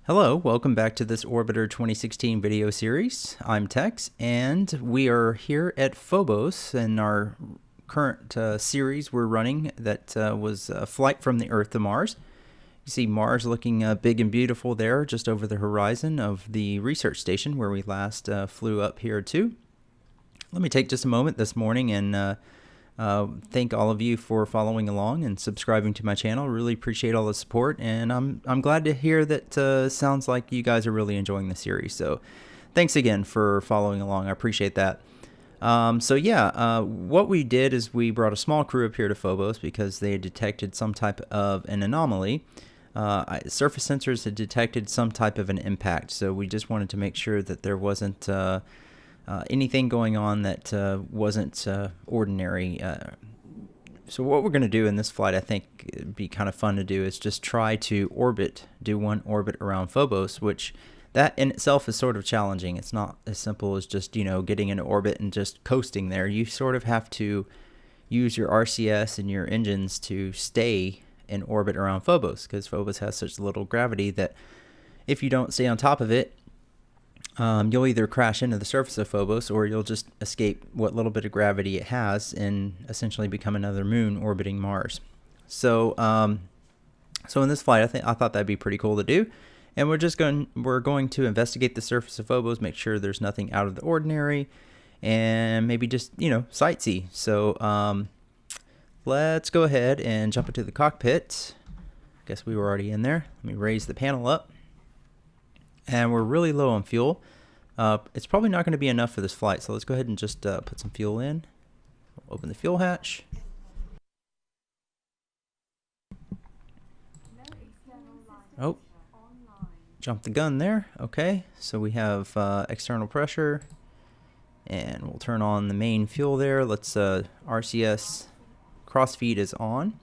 Hello, welcome back to this Orbiter 2016 video series. I'm Tex, and we are here at Phobos in our current series we're running that was a flight from the Earth to Mars. You see Mars looking big and beautiful there just over the horizon of the research station where we last flew up here too. Let me take just a moment this morning and thank all of you for following along and subscribing to my channel. Really appreciate all the support, and I'm glad to hear that sounds like you guys are really enjoying the series. So thanks again for following along. I appreciate that. What we did is we brought a small crew up here to Phobos because they had detected some type of an anomaly. Surface sensors had detected some type of an impact, so we just wanted to make sure that there wasn't anything going on that wasn't ordinary. So what we're going to do in this flight, I think it'd be kind of fun to do, is just try to do one orbit around Phobos, which that in itself is sort of challenging. It's not as simple as just, getting into orbit and just coasting there. You sort of have to use your RCS and your engines to stay in orbit around Phobos, because Phobos has such little gravity that if you don't stay on top of it, you'll either crash into the surface of Phobos, or you'll just escape what little bit of gravity it has and essentially become another moon orbiting Mars. So in this flight, I thought that'd be pretty cool to do, and we're going to investigate the surface of Phobos, make sure there's nothing out of the ordinary, and maybe just sightsee. So let's go ahead and jump into the cockpit. Guess we were already in there. Let me raise the panel up. And we're really low on fuel. It's probably not going to be enough for this flight, so let's go ahead and just put some fuel in. We'll open the fuel hatch. Oh, jump the gun there. Okay, so we have external pressure, and we'll turn on the main fuel there. Let's RCS crossfeed is on.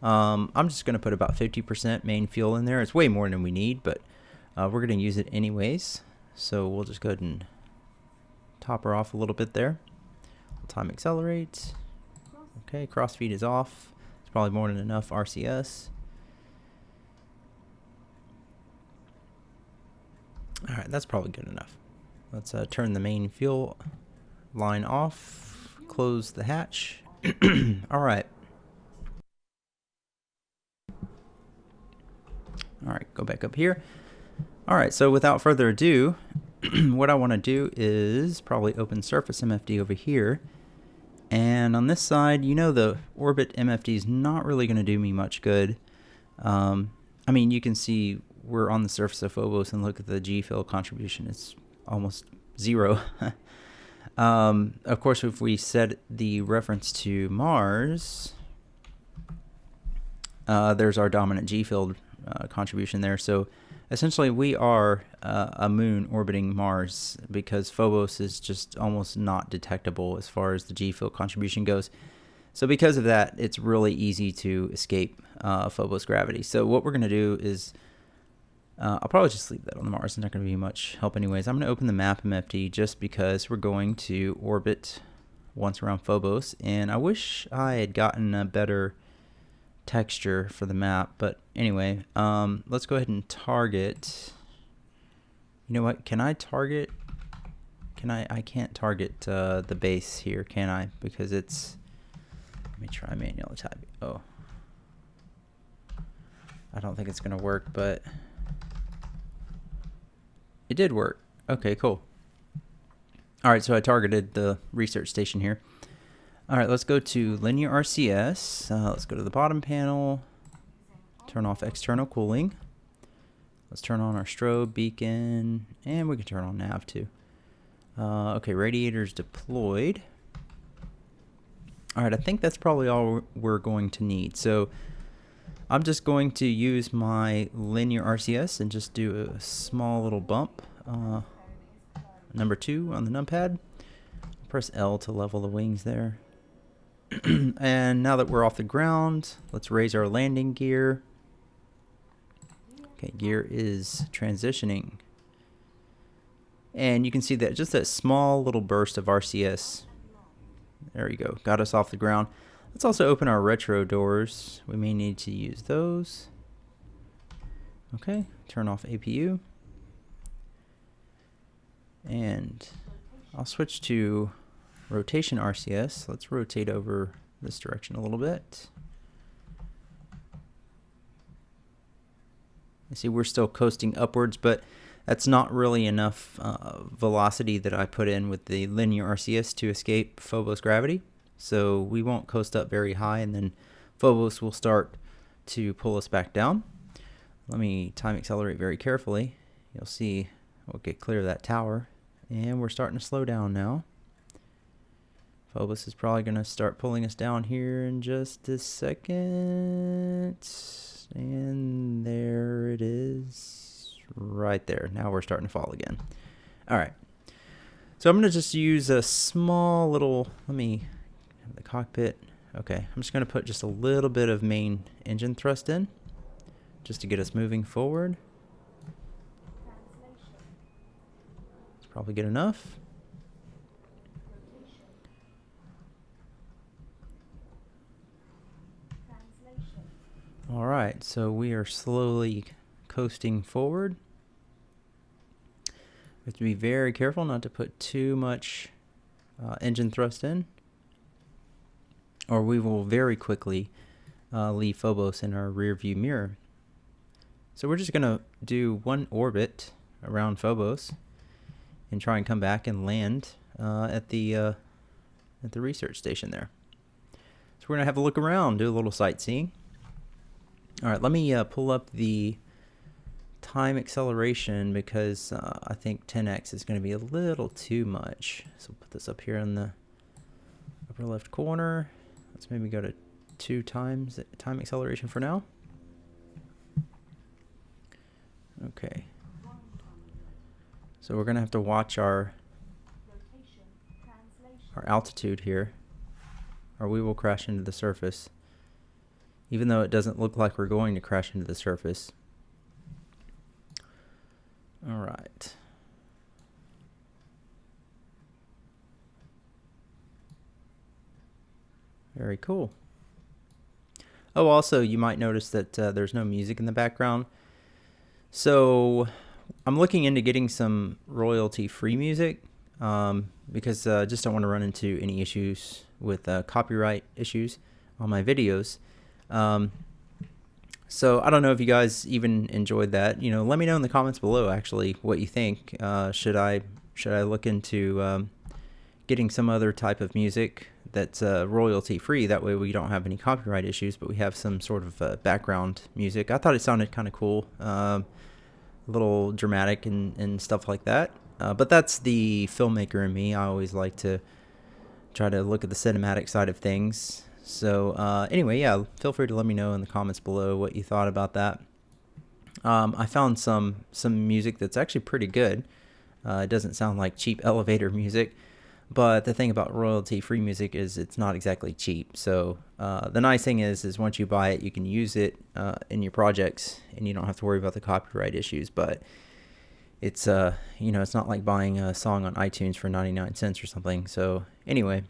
I'm just going to put about 50% main fuel in there. It's way more than we need, but we're going to use it anyways, so we'll just go ahead and top her off a little bit there. Time accelerate. Okay, crossfeed is off. It's probably more than enough RCS. Alright, that's probably good enough. Let's turn the main fuel line off, close the hatch. Alright. Alright, go back up here. Alright, so without further ado, what I want to do is probably open Surface MFD over here. And on this side, the Orbit MFD is not really going to do me much good. I mean, you can see we're on the surface of Phobos, and look at the G-fill contribution. It's almost zero. Of course, if we set the reference to Mars, there's our dominant G-field contribution there. So essentially, we are a moon orbiting Mars because Phobos is just almost not detectable as far as the G-field contribution goes. So because of that, it's really easy to escape Phobos gravity. So what we're going to do is, I'll probably just leave that on the Mars. It's not going to be much help anyways. I'm going to open the map MFD just because we're going to orbit once around Phobos. And I wish I had gotten a better texture for the map, but anyway, let's go ahead and target. You know what, can I target? I can't target the base here, can I? Because it's, let me try manual type. Oh, I don't think it's gonna work, but it did work. Okay, cool. All right, so I targeted the research station here. All right, let's go to linear RCS. Let's go to the bottom panel, turn off external cooling. Let's turn on our strobe, beacon, and we can turn on nav too. Okay, radiators deployed. All right, I think that's probably all we're going to need. So I'm just going to use my linear RCS and just do a small little bump. Number 2 on the numpad. Press L to level the wings there. And now that we're off the ground, let's raise our landing gear. Okay, gear is transitioning. And you can see that just that small little burst of RCS. There you go, got us off the ground. Let's also open our retro doors. We may need to use those. Okay, turn off APU. And I'll switch to rotation RCS. Let's rotate over this direction a little bit. You see we're still coasting upwards, but that's not really enough velocity that I put in with the linear RCS to escape Phobos gravity. So we won't coast up very high, and then Phobos will start to pull us back down. Let me time accelerate very carefully. You'll see we'll get clear of that tower, and we're starting to slow down now. Phobos is probably going to start pulling us down here in just a second. And there it is. Right there. Now we're starting to fall again. Alright. So I'm going to just use a small little, let me have the cockpit. Okay, I'm just going to put just a little bit of main engine thrust in, just to get us moving forward. It's probably good enough. Alright, so we are slowly coasting forward. We have to be very careful not to put too much engine thrust in, or we will very quickly leave Phobos in our rear view mirror. So we're just going to do one orbit around Phobos and try and come back and land at the research station there. So we're going to have a look around, do a little sightseeing. Alright, let me pull up the time acceleration, because I think 10x is going to be a little too much. So we'll put this up here in the upper left corner. Let's maybe go to 2 times time acceleration for now. Okay. So we're going to have to watch our altitude here, or we will crash into the surface. Even though it doesn't look like we're going to crash into the surface. Alright. Very cool. Oh, also, you might notice that there's no music in the background. So, I'm looking into getting some royalty-free music, because I just don't want to run into any issues with copyright issues on my videos. So I don't know if you guys even enjoyed that. You know, let me know in the comments below actually what you think. Should I look into getting some other type of music that's royalty free? That way we don't have any copyright issues, but we have some sort of background music. I thought it sounded kind of cool, a little dramatic and stuff like that. But that's the filmmaker in me. I always like to try to look at the cinematic side of things. So anyway, yeah, feel free to let me know in the comments below what you thought about that. I found some music that's actually pretty good. It doesn't sound like cheap elevator music, but the thing about royalty-free music is it's not exactly cheap. So the nice thing is once you buy it, you can use it in your projects, and you don't have to worry about the copyright issues. But it's you know, it's not like buying a song on iTunes for 99 cents or something. So anyway,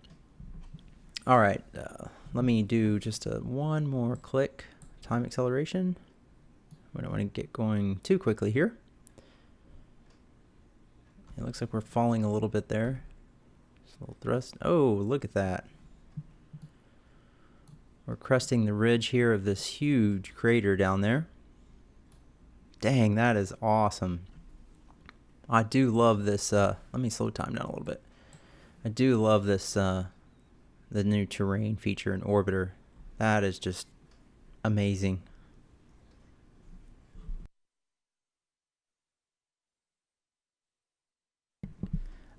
all right. Let me do just one more click. Time acceleration. We don't want to get going too quickly here. It looks like we're falling a little bit there. Just a little thrust. Oh, look at that. We're cresting the ridge here of this huge crater down there. Dang, that is awesome. I do love this. Let me slow time down a little bit. I do love this. The new terrain feature in Orbiter. That is just amazing.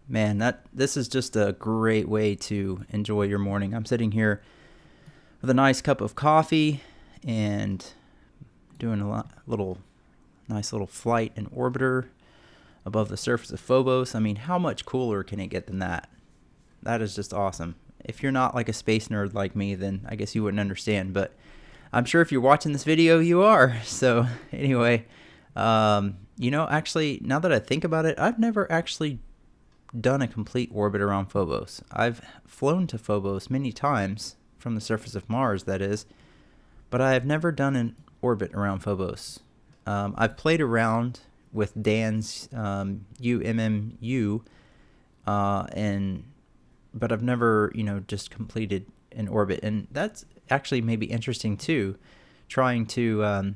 Man, this is just a great way to enjoy your morning. I'm sitting here with a nice cup of coffee and doing a nice little flight in Orbiter above the surface of Phobos. I mean, how much cooler can it get than that? That is just awesome. If you're not like a space nerd like me, then I guess you wouldn't understand, but I'm sure if you're watching this video, you are. So anyway, you know, actually, now that I think about it, I've never actually done a complete orbit around Phobos. I've flown to Phobos many times from the surface of Mars, that is, but I have never done an orbit around Phobos. I've played around with Dan's UMMU, but I've never, just completed an orbit, and that's actually maybe interesting too. Trying to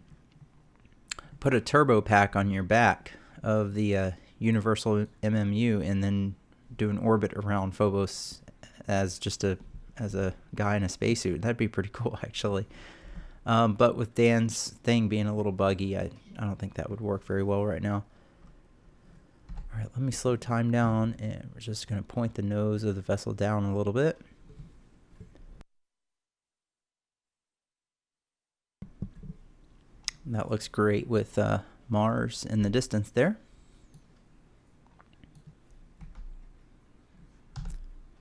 put a turbo pack on your back of the Universal MMU, and then do an orbit around Phobos as a guy in a spacesuit. That'd be pretty cool, actually. But with Dan's thing being a little buggy, I don't think that would work very well right now. All right, let me slow time down, and we're just going to point the nose of the vessel down a little bit. That looks great with Mars in the distance there.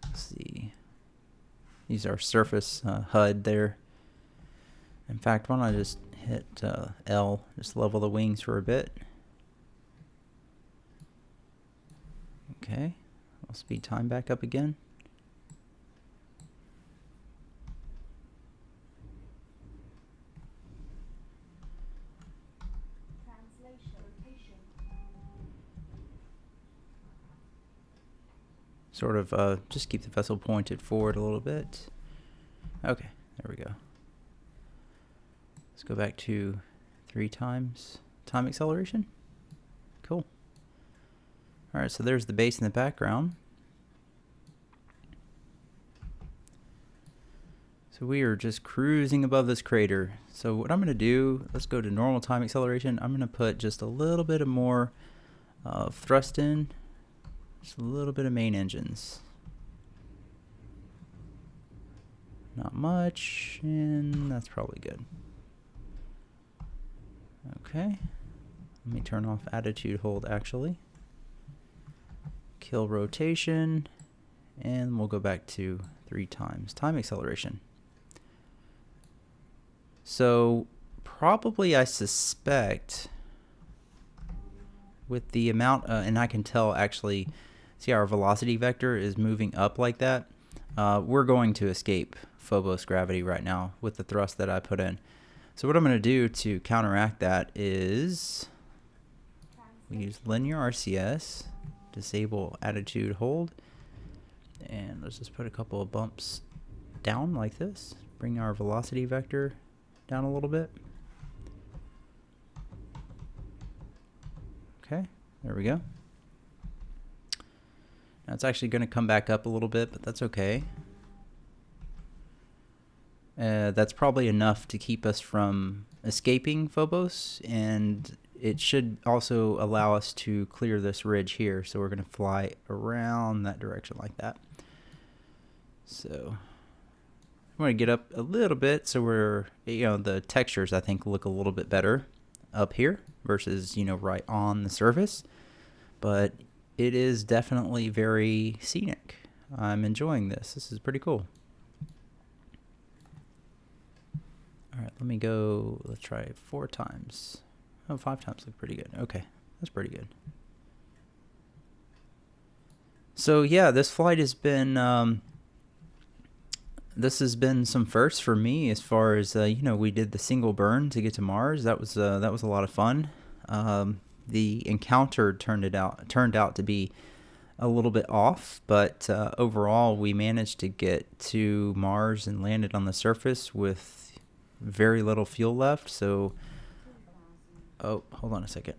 Let's see. Use our surface HUD there. In fact, why don't I just hit L, just level the wings for a bit. Okay, I'll speed time back up again. Sort of just keep the vessel pointed forward a little bit. Okay, there we go. Let's go back to 3 times time acceleration. Cool. Alright, so there's the base in the background. So we are just cruising above this crater. So what I'm going to do, let's go to normal time acceleration. I'm going to put just a little bit of more thrust in. Just a little bit of main engines. Not much, and that's probably good. Okay. Let me turn off attitude hold, actually. Kill rotation, and we'll go back to 3 times time acceleration. So probably, I suspect, with the amount, and I can tell actually, see our velocity vector is moving up like that. We're going to escape Phobos gravity right now with the thrust that I put in. So what I'm going to do to counteract that is we use linear RCS, disable attitude hold, and let's just put a couple of bumps down like this. Bring our velocity vector down a little bit. Okay, there we go. Now it's actually going to come back up a little bit, but that's okay. That's probably enough to keep us from escaping Phobos, and it should also allow us to clear this ridge here. So we're going to fly around that direction like that. So I'm going to get up a little bit so we're, the textures I think look a little bit better up here versus, right on the surface. But it is definitely very scenic. I'm enjoying this. This is pretty cool. All right, let me go, let's try 4 times. Oh, 5 times look pretty good. Okay, that's pretty good. So yeah, this flight has been, some firsts for me as far as, we did the single burn to get to Mars. That was a lot of fun. The encounter turned out to be a little bit off, but overall we managed to get to Mars and landed on the surface with very little fuel left. So, oh, hold on a second.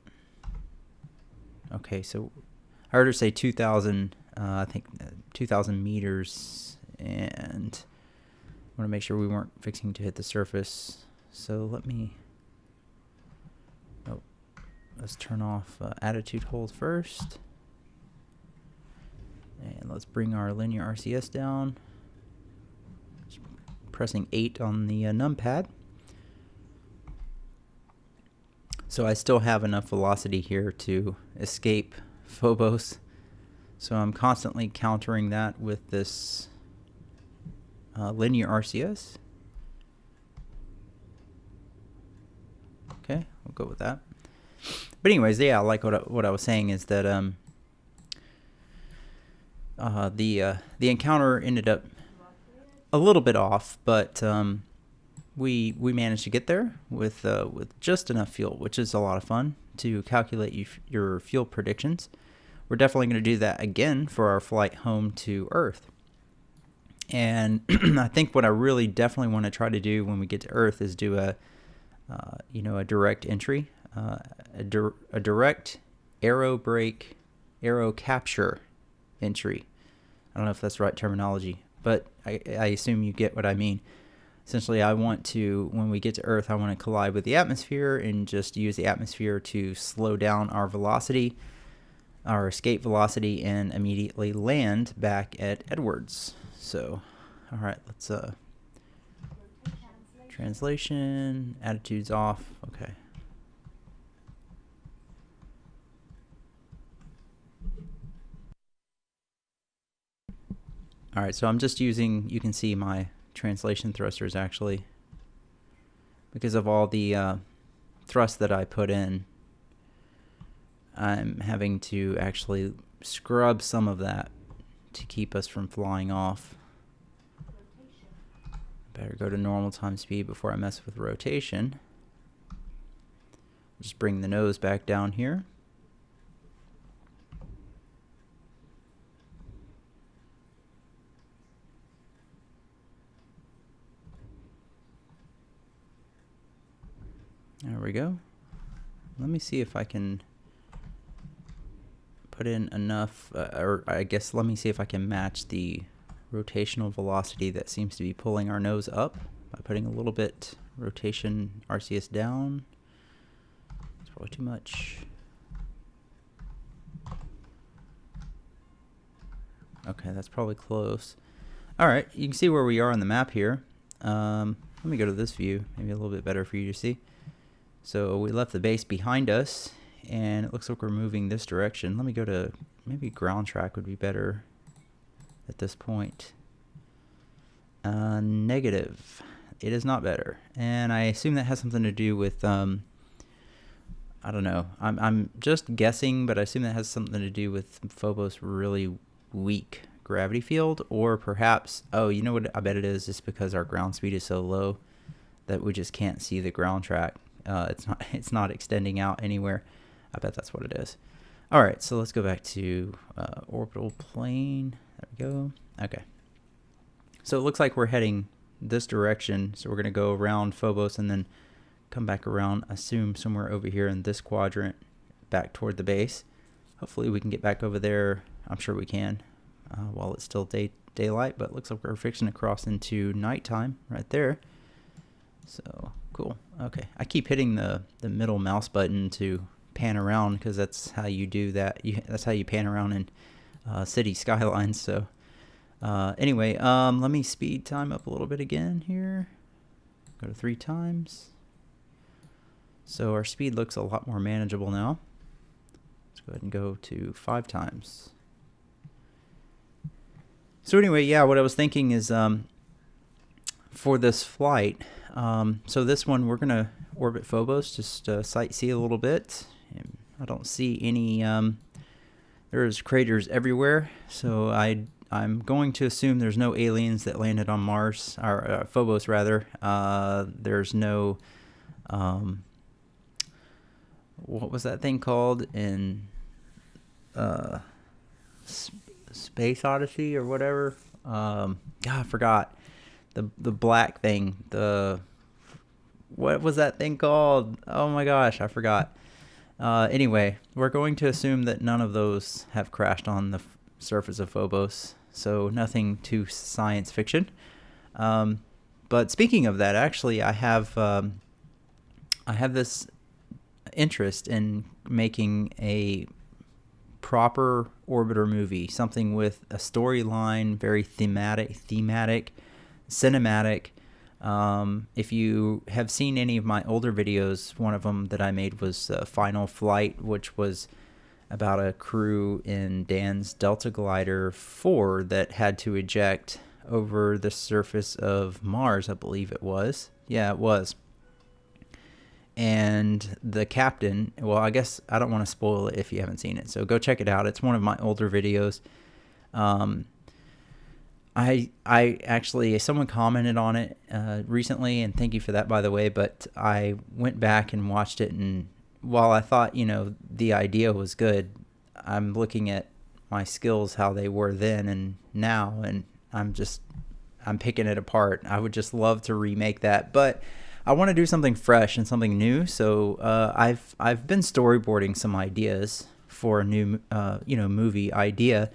Okay, so I heard her say 2,000, I think 2,000 meters, and I want to make sure we weren't fixing to hit the surface. So let's turn off attitude hold first. And let's bring our linear RCS down. Just pressing 8 on the numpad. So I still have enough velocity here to escape Phobos. So I'm constantly countering that with this linear RCS. Okay, we'll go with that. But anyways, yeah, like what I was saying is that the encounter ended up a little bit off, but we managed to get there with just enough fuel, which is a lot of fun to calculate your fuel predictions. We're definitely going to do that again for our flight home to Earth. And I think what I really definitely want to try to do when we get to Earth is do a direct entry, a direct aero capture entry. I don't know if that's the right terminology, but I assume you get what I mean. Essentially, I want to, when we get to Earth, I want to collide with the atmosphere and just use the atmosphere to slow down our velocity, our escape velocity, and immediately land back at Edwards. So, all right, let's translation, attitudes off. Okay. All right, so I'm just using, you can see my translation thrusters actually, because of all the thrust that I put in. I'm having to actually scrub some of that to keep us from flying off. Better go to normal time speed before I mess with rotation. Just bring the nose back down here. There we go. Let me see if I can put in enough, or I guess let me see if I can match the rotational velocity that seems to be pulling our nose up by putting a little bit rotation RCS down. It's probably too much. Okay, that's probably close. All right, you can see where we are on the map here. Let me go to this view, maybe a little bit better for you to see. So we left the base behind us, and it looks like we're moving this direction. Let me go to, maybe ground track would be better at this point. Negative. It is not better. And I assume that has something to do with, I don't know. I'm just guessing, but I assume that has something to do with Phobos' really weak gravity field, or perhaps, oh, you know what I bet it is, just because our ground speed is so low that we just can't see the ground track. It's not extending out anywhere. I bet that's what it is. All right, so let's go back to orbital plane. There we go. Okay. So it looks like we're heading this direction. So we're going to go around Phobos and then come back around, assume somewhere over here in this quadrant, back toward the base. Hopefully we can get back over there. I'm sure we can while it's still daylight, but it looks like we're fixing to cross into nighttime right there. So cool. Okay, I keep hitting the middle mouse button to pan around because that's how you do that. That's how you pan around in city skylines. So anyway, let me speed time up a little bit again here. Go to 3 times. So our speed looks a lot more manageable now. Let's go ahead and go to 5 times. So anyway, yeah, what I was thinking is for this flight, so this one we're gonna orbit Phobos, just sightsee a little bit. And I don't see any, there's craters everywhere, so I'm going to assume there's no aliens that landed on Mars, or Phobos rather. There's no, what was that thing called in Space Odyssey or whatever? God, I forgot. The black thing, what was that thing called? Oh my gosh, I forgot. Anyway, we're going to assume that none of those have crashed on the surface of Phobos, so nothing too science fiction. But speaking of that, actually, I have this interest in making a proper orbiter movie, something with a storyline, very thematic, cinematic. If you have seen any of my older videos, one of them that I made was Final Flight, which was about a crew in Dan's Delta Glider 4 that had to eject over the surface of Mars, I believe it was. Yeah, it was. And the captain, well, I guess I don't want to spoil it if you haven't seen it, so go check it out. It's one of my older videos. I actually, someone commented on it recently, and thank you for that, by the way. But I went back and watched it, and while I thought, the idea was good, I'm looking at my skills, how they were then and now, and I'm picking it apart. I would just love to remake that, but I want to do something fresh and something new. So I've been storyboarding some ideas for a new movie idea.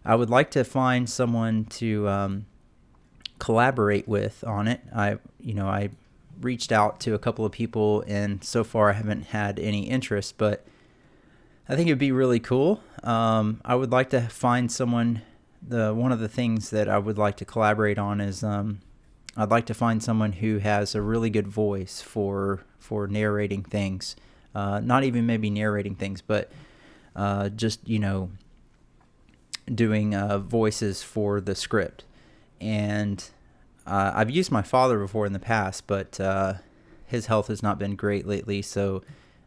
I would like to find someone to collaborate with on it. I reached out to a couple of people, and so far I haven't had any interest, but I think it'd be really cool. I would like to find someone. One of the things that I would like to collaborate on is I'd like to find someone who has a really good voice for narrating things. Not even maybe narrating things, but just doing voices for the script. And I've used my father before in the past, but his health has not been great lately, so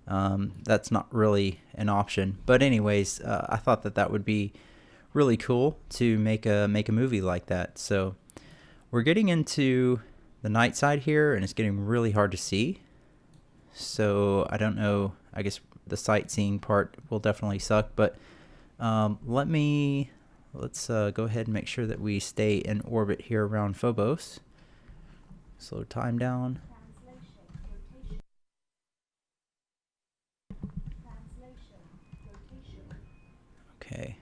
that's not really an option. But anyways, I thought that would be really cool to make a movie like that. So we're getting into the night side here, and it's getting really hard to see. So I don't know. I guess the sightseeing part will definitely suck, but let's go ahead and make sure that we stay in orbit here around Phobos. Slow time down. Okay.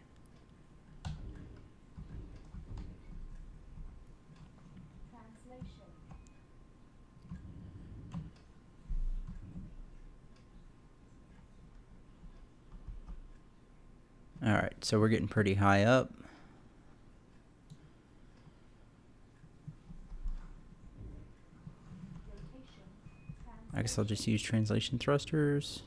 All right, so we're getting pretty high up. I guess I'll just use translation thrusters.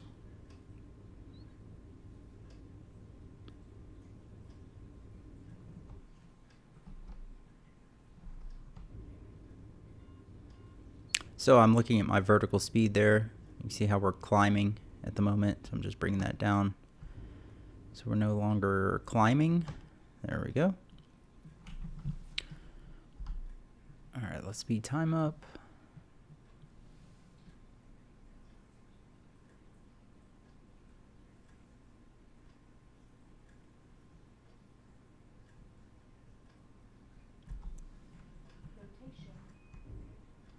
So I'm looking at my vertical speed there. You can see how we're climbing at the moment. So I'm just bringing that down. So we're no longer climbing. There we go. All right, let's speed time up.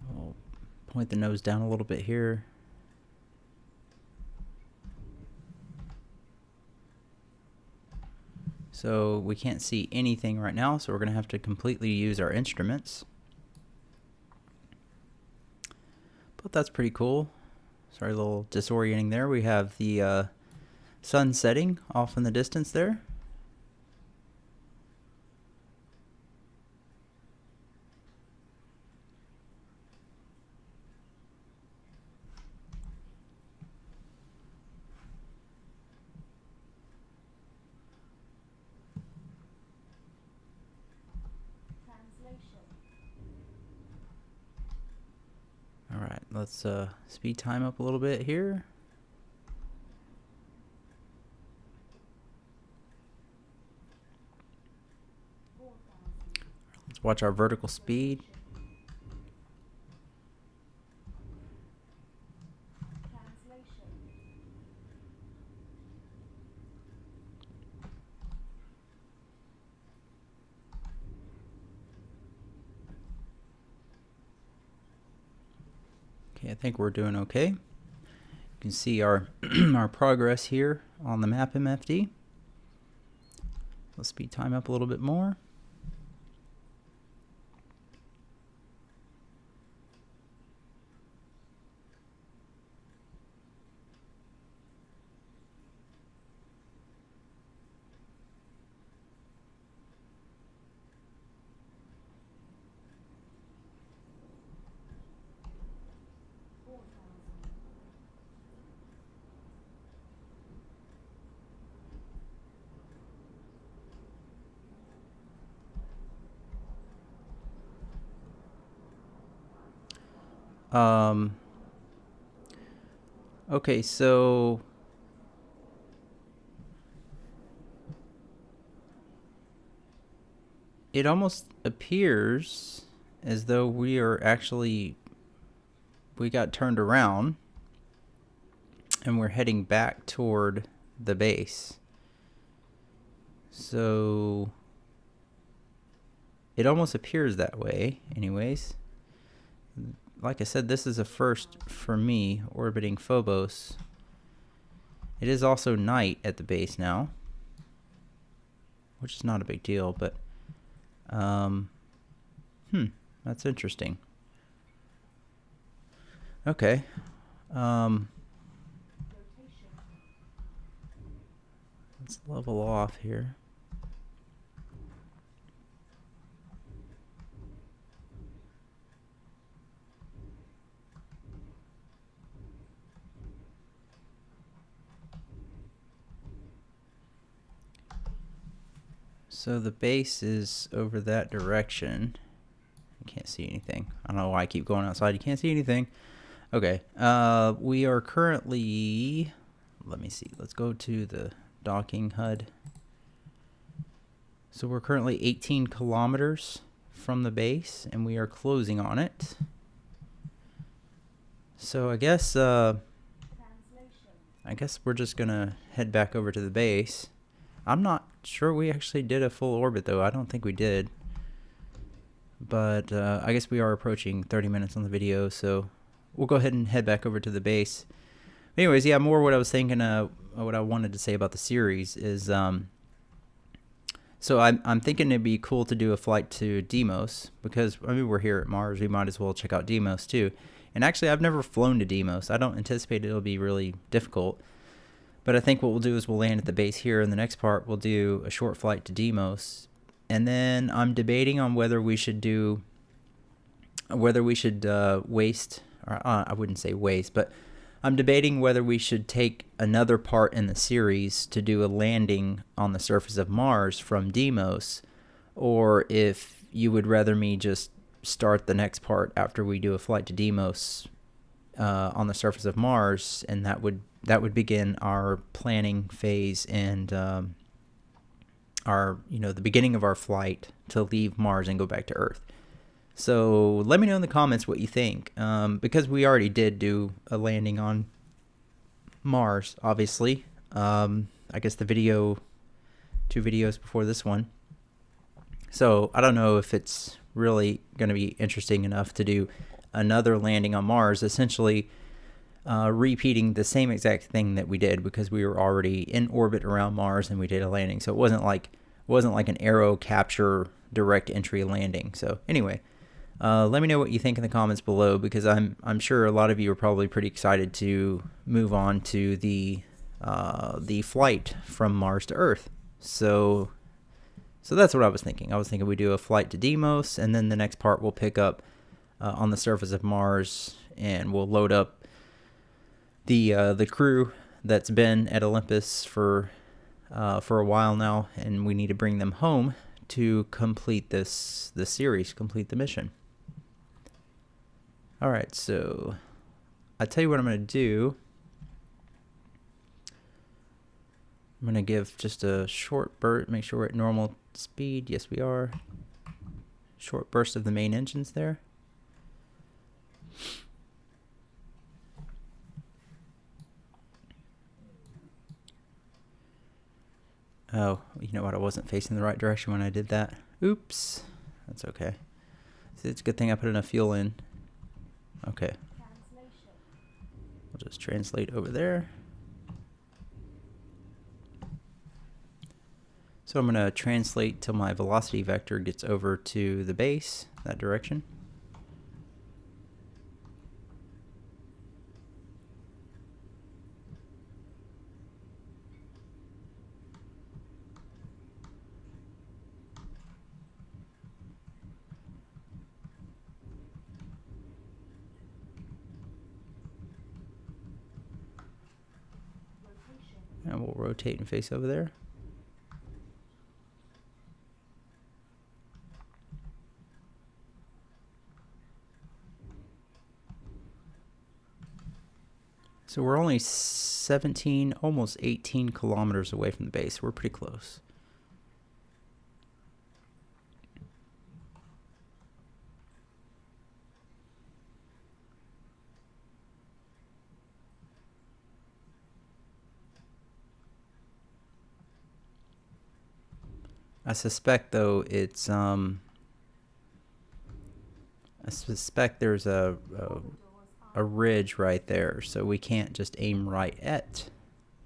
We'll point the nose down a little bit here. So we can't see anything right now, so we're going to have to completely use our instruments. But that's pretty cool. Sorry, a little disorienting there. We have the sun setting off in the distance there. All right, let's speed time up a little bit here. Let's watch our vertical speed. Okay, I think we're doing okay. You can see our our progress here on the map MFD. Let's speed time up a little bit more. Okay, so it almost appears as though we got turned around and we're heading back toward the base. So it almost appears that way anyways. Like I said, this is a first for me orbiting Phobos. It is also night at the base now, which is not a big deal, but that's interesting. Okay. Let's level off here. So the base is over that direction. I can't see anything. I don't know why I keep going outside. You can't see anything. Okay. We are currently, let me see. Let's go to the docking HUD. So we're currently 18 kilometers from the base, and we are closing on it. So I guess we're just gonna head back over to the base. I'm not sure we actually did a full orbit though. I don't think we did. But I guess we are approaching 30 minutes on the video, so we'll go ahead and head back over to the base. Anyways, yeah, more what I was thinking, what I wanted to say about the series is, so I'm thinking it'd be cool to do a flight to Deimos, because I mean we're here at Mars, we might as well check out Deimos too. And actually, I've never flown to Deimos. I don't anticipate it'll be really difficult. But I think what we'll do is we'll land at the base here. In the next part, we'll do a short flight to Deimos. And then I'm debating on whether we should waste, or I wouldn't say waste, but I'm debating whether we should take another part in the series to do a landing on the surface of Mars from Deimos, or if you would rather me just start the next part after we do a flight to Deimos on the surface of Mars, and that would begin our planning phase and the beginning of our flight to leave Mars and go back to Earth. So let me know in the comments what you think, because we already did do a landing on Mars, obviously. I guess the two videos before this one. So I don't know if it's really going to be interesting enough to do another landing on Mars, essentially repeating the same exact thing that we did, because we were already in orbit around Mars and we did a landing. So it wasn't like an aero capture direct entry landing. So anyway, let me know what you think in the comments below, because I'm sure a lot of you are probably pretty excited to move on to the flight from Mars to Earth. So that's what I was thinking. I was thinking we do a flight to Deimos, and then the next part we'll pick up on the surface of Mars, and we'll load up the crew that's been at Olympus for a while now, and we need to bring them home to complete the series, complete the mission. All right, so I'll tell you what I'm going to do. I'm going to give just a short burst, make sure we're at normal speed. Yes, we are. Short burst of the main engines there. Oh, you know what? I wasn't facing the right direction when I did that. Oops. That's okay. See, it's a good thing I put enough fuel in. Okay. We'll just translate over there. So I'm going to translate till my velocity vector gets over to the base, that direction. And we'll rotate and face over there. So we're only 17, almost 18 kilometers away from the base. We're pretty close. I suspect though it's I suspect there's a ridge right there, so we can't just aim right at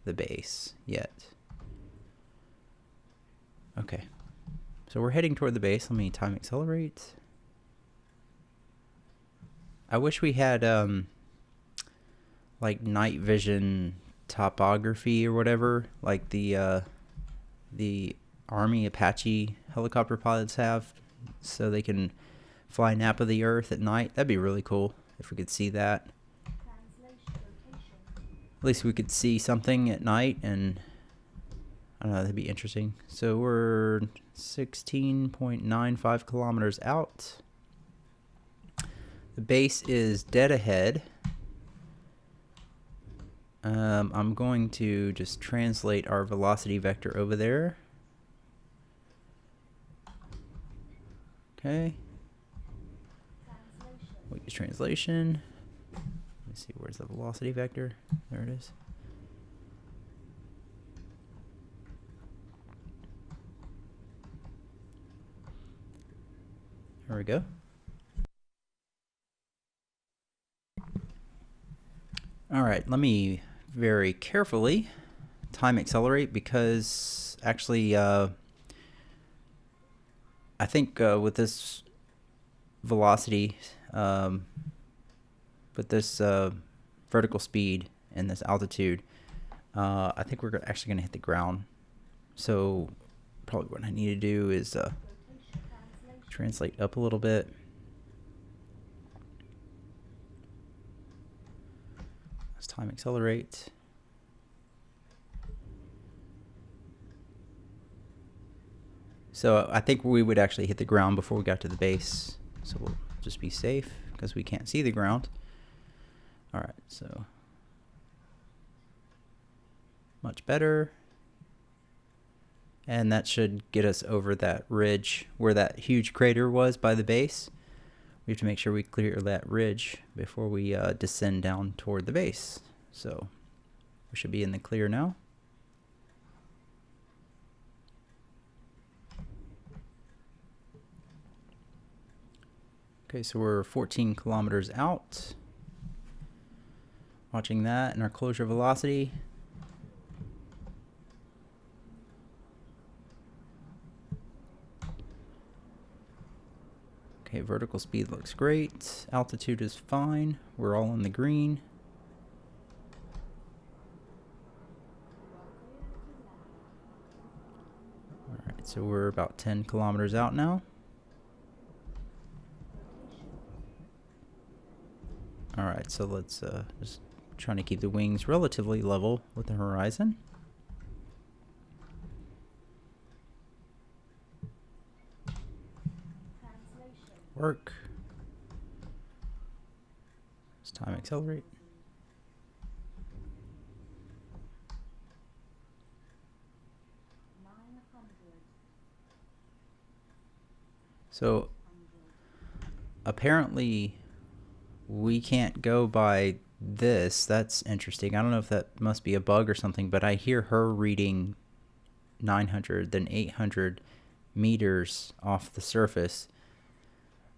the base yet. Okay, so we're heading toward the base. Let me time accelerate. I wish we had like night vision topography or whatever, like the Army Apache helicopter pilots have, so they can fly nap of the earth at night. That'd be really cool if we could see that. At least we could see something at night, and I don't know, that'd be interesting. So we're 16.95 kilometers out. The base is dead ahead. I'm going to just translate our velocity vector over there. Okay. Wait, translation. Let's see, where's the velocity vector? There it is. There we go. All right, let me very carefully time accelerate, because actually I think with this velocity, with this vertical speed and this altitude, I think we're actually going to hit the ground. So probably what I need to do is translate up a little bit. Let's time accelerate. So I think we would actually hit the ground before we got to the base. So we'll just be safe because we can't see the ground. All right, so much better. And that should get us over that ridge where that huge crater was by the base. We have to make sure we clear that ridge before we descend down toward the base. So we should be in the clear now. Okay, so we're 14 kilometers out. Watching that and our closure velocity. Okay, vertical speed looks great. Altitude is fine. We're all in the green. All right, so we're about 10 kilometers out now. All right, so let's just trying to keep the wings relatively level with the horizon. Work. Let's time accelerate. So apparently we can't go by this. That's interesting. I don't know if that must be a bug or something, but I hear her reading 900, then 800 meters off the surface.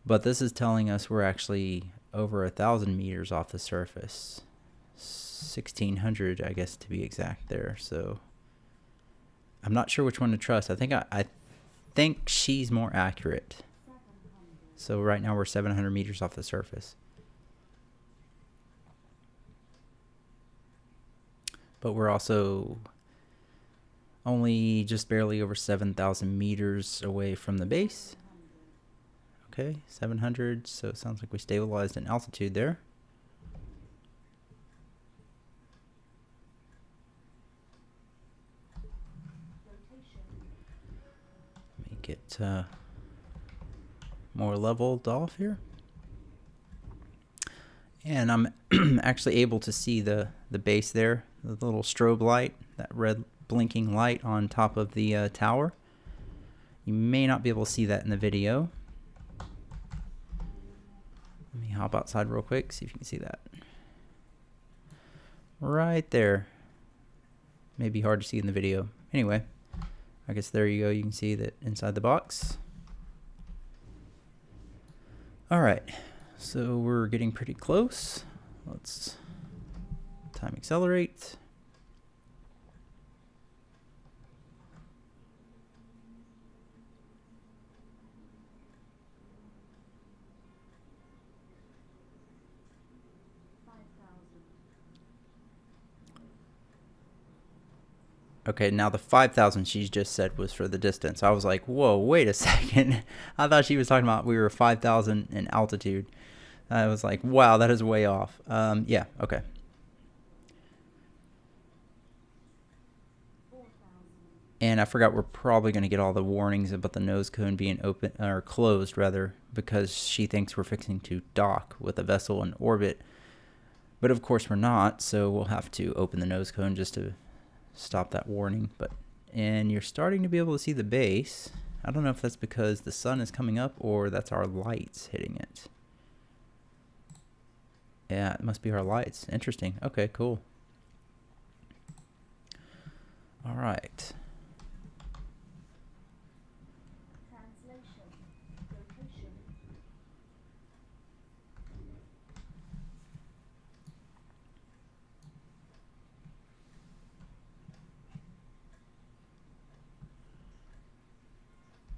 But this is telling us we're actually over 1,000 meters off the surface. 1,600, I guess, to be exact there. So I'm not sure which one to trust. I think she's more accurate. So right now we're 700 meters off the surface. But we're also only just barely over 7,000 meters away from the base. Okay, 700, so it sounds like we stabilized in altitude there. Let me get more leveled off here. And I'm actually able to see the base there, the little strobe light, that red blinking light on top of the tower. You may not be able to see that in the video. Let me hop outside real quick, see if you can see that. Right there. May be hard to see in the video. Anyway, I guess there you go. You can see that inside the box. All right, so we're getting pretty close. Let's time accelerate. Okay, now the 5,000 she just said was for the distance. I was like, whoa, wait a second. I thought she was talking about we were 5,000 in altitude. I was like, wow, that is way off. Yeah, okay. And I forgot we're probably going to get all the warnings about the nose cone being open, or closed rather, because she thinks we're fixing to dock with a vessel in orbit. But of course we're not, so we'll have to open the nose cone just to stop that warning. And you're starting to be able to see the base. I don't know if that's because the sun is coming up or that's our lights hitting it. Yeah, it must be our lights. Interesting. Okay, cool. All right.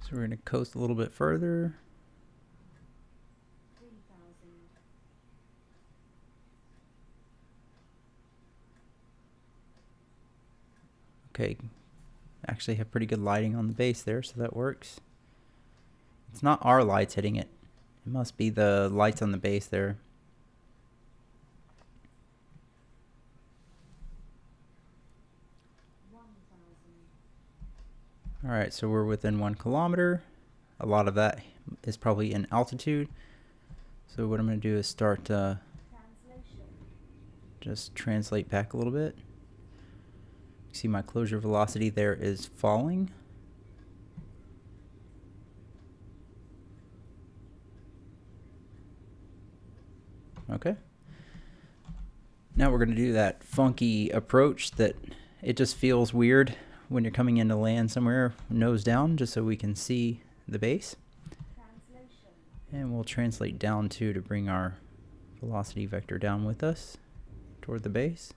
So we're going to coast a little bit further. Okay, actually have pretty good lighting on the base there, so that works. It's not our lights hitting it. It must be the lights on the base there. Alright, so we're within 1 kilometer. A lot of that is probably in altitude. So what I'm going to do is start just translate back a little bit. See my closure velocity there is falling. Okay. Now we're going to do that funky approach that it just feels weird when you're coming into land somewhere nose down, just so we can see the base. And we'll translate down too to bring our velocity vector down with us toward the base.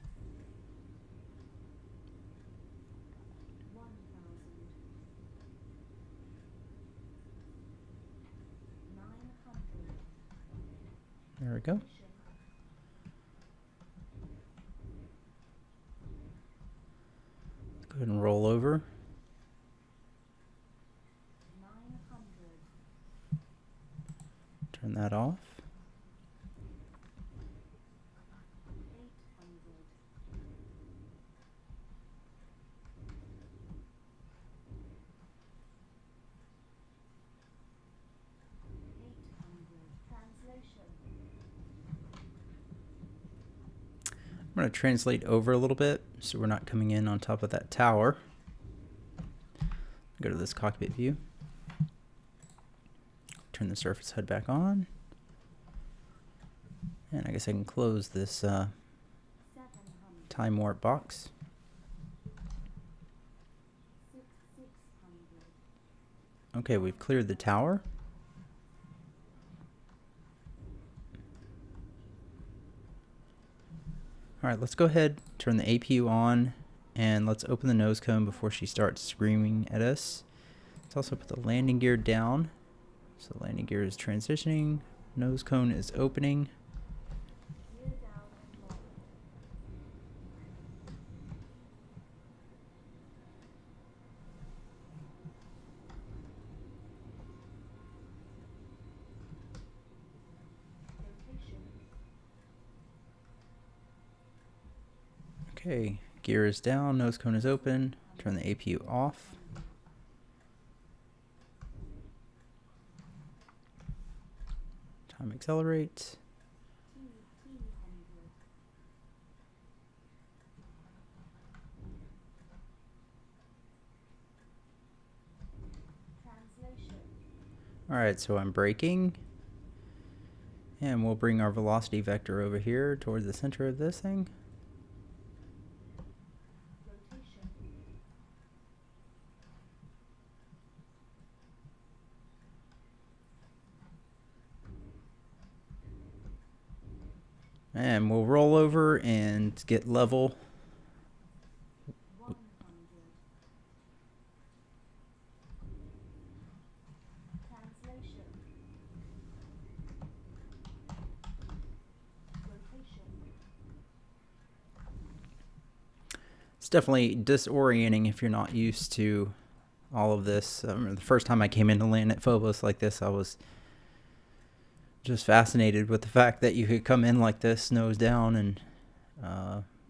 There we go. Let's go ahead and roll over. Turn that off. I'm going to translate over a little bit so we're not coming in on top of that tower. Go to this cockpit view. Turn the surface HUD back on. And I guess I can close this time warp box. Okay, we've cleared the tower. Alright, let's go ahead, turn the APU on, and let's open the nose cone before she starts screaming at us. Let's also put the landing gear down. So the landing gear is transitioning, nose cone is opening. Okay, gear is down, nose cone is open, turn the APU off. Time accelerate. Alright, so I'm braking. And we'll bring our velocity vector over here towards the center of this thing. And we'll roll over and get level. It's definitely disorienting if you're not used to all of this. I remember the first time I came in to land at Phobos like this, I was just fascinated with the fact that you could come in like this, nose down, and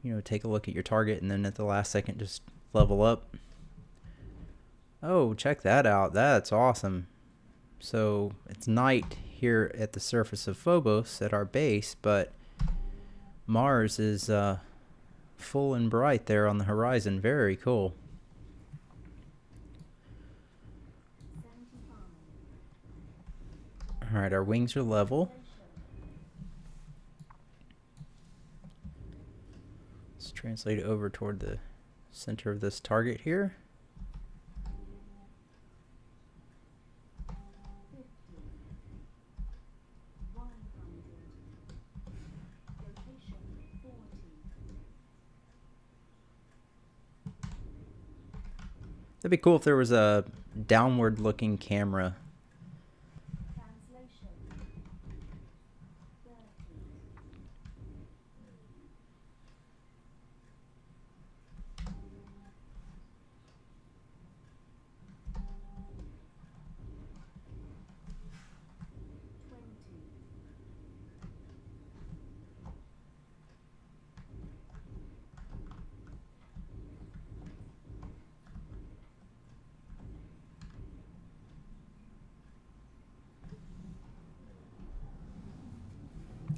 you know, take a look at your target, and then at the last second just level up. Oh, check that out. That's awesome. So it's night here at the surface of Phobos at our base, but Mars is full and bright there on the horizon. Very cool. All right, our wings are level. Let's translate it over toward the center of this target here. That'd be cool if there was a downward looking camera.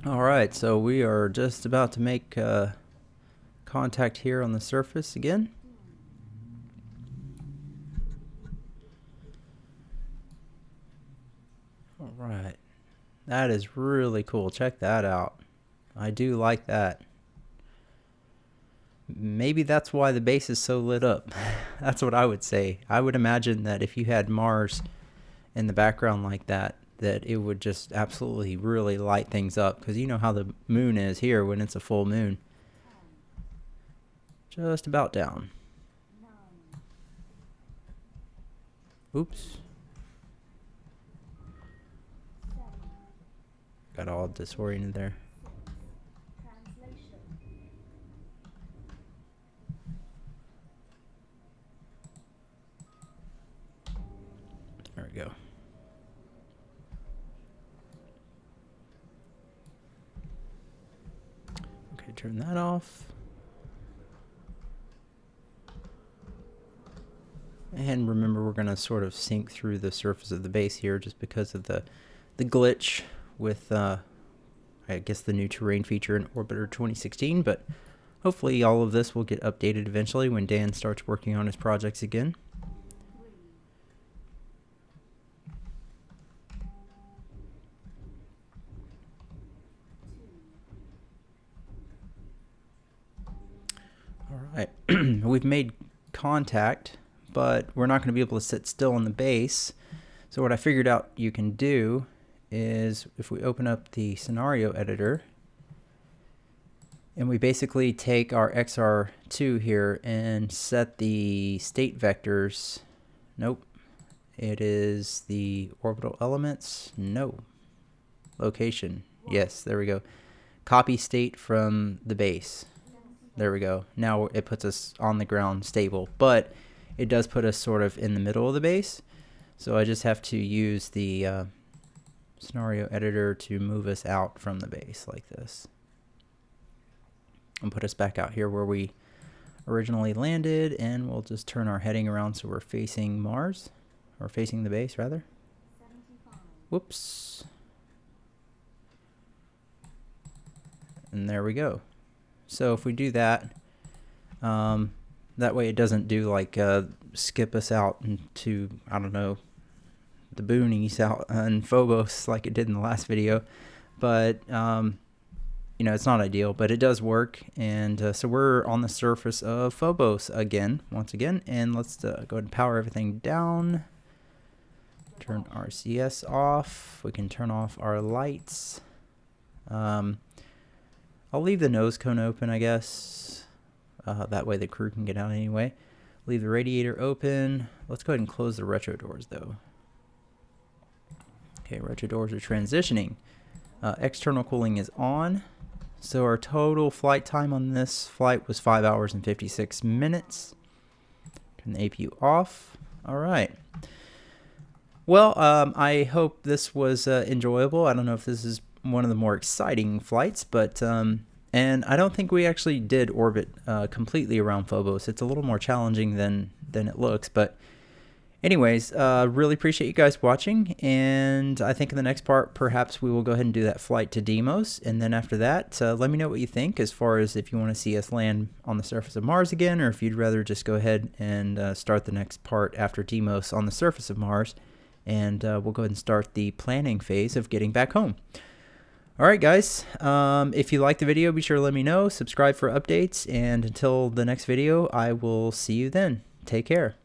Alright, so we are just about to make contact here on the surface again. Alright, that is really cool. Check that out. I do like that. Maybe that's why the base is so lit up. That's what I would say. I would imagine that if you had Mars in the background like that, that it would just absolutely really light things up, because you know how the moon is here when it's a full moon. Just about down. Oops. Got all disoriented there. There we go. Okay, turn that off. And remember, we're going to sort of sink through the surface of the base here just because of the glitch with, I guess, the new terrain feature in Orbiter 2016. But hopefully all of this will get updated eventually when Dan starts working on his projects again. All right, we've made contact, but we're not going to be able to sit still on the base. So what I figured out you can do is, if we open up the scenario editor and we basically take our XR2 here and set the state vectors. Nope. It is the orbital elements. No. Location. Yes, there we go. Copy state from the base. There we go. Now it puts us on the ground stable, but it does put us sort of in the middle of the base. So I just have to use the scenario editor to move us out from the base like this. And put us back out here where we originally landed, and we'll just turn our heading around so we're facing Mars, or facing the base rather. 75. Whoops. And there we go. So if we do that, that way it doesn't do like skip us out into, I don't know, the boonies out in Phobos like it did in the last video. But you know, it's not ideal, but it does work. And so we're on the surface of Phobos again, once again. And let's go ahead and power everything down. Turn RCS off. We can turn off our lights. I'll leave the nose cone open, I guess. That way the crew can get out anyway. Leave the radiator open. Let's go ahead and close the retro doors though. Okay, retro doors are transitioning. External cooling is on. So our total flight time on this flight was 5 hours and 56 minutes. Turn the APU off. All right. Well, I hope this was enjoyable. I don't know if this is one of the more exciting flights, but and I don't think we actually did orbit completely around Phobos. It's a little more challenging than it looks, but anyways, really appreciate you guys watching, and I think in the next part, perhaps we will go ahead and do that flight to Deimos, and then after that, let me know what you think as far as if you want to see us land on the surface of Mars again, or if you'd rather just go ahead and start the next part after Deimos on the surface of Mars, and we'll go ahead and start the planning phase of getting back home. Alright guys, if you liked the video, be sure to let me know, subscribe for updates, and until the next video, I will see you then. Take care.